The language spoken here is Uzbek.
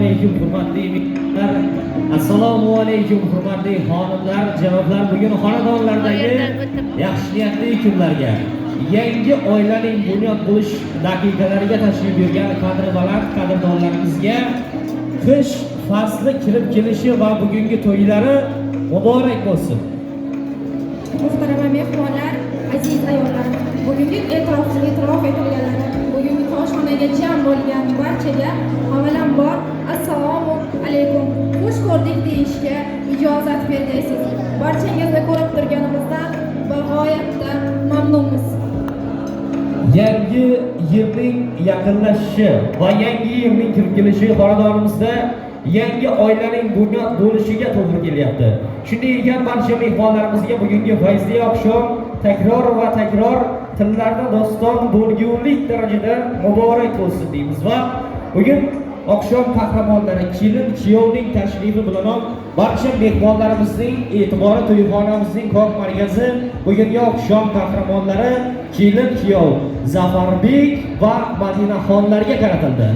alaykum hurmatli mehmonlar. Assalomu alaykum hurmatli xonimlar, janoblar. Bugun xonadonlardagi yaxshi niyatli kunlarga, yangi oilaning bunyod bo'lish daqiqalariga tashrif buyurgan qadrdonlarimizga qish fasli kirib kelishi va bugungi to'ylari muborak bo'lsin. Muhtarama mehmonlar, aziz ayollar, bugungi e'tirof etilganlar, bugungi toshxonaga jam bo'lgan barchaga avvalambor assalomu alaykum, xush ko'rdik deyishga ijozat bergaysiz. Barchangizni ko'rib turganimizdan bag'oyatda mamnunmiz. Yangi yilning yaqinlashishi va yangi yilning kirib kelishi xonadonimizda yangi oilaning bunyod bo'lishiga to'g'ri kelyapti. Shunday ekan barcha mehmonlarimizga bugungi fayzli oqshom takror va takror tillarda doston bo'lgulik darajada muborak bo'lsin deymiz va bugun oqshom qahramonlari kelin kuyovning tashrifi bilan barcha mehmonlarimizning e'tibori to'yxonamizning ko'p markazi bugungi oqshom qahramonlari kelin kuyov Zafarbek va Madinaxonlarga qaratildi.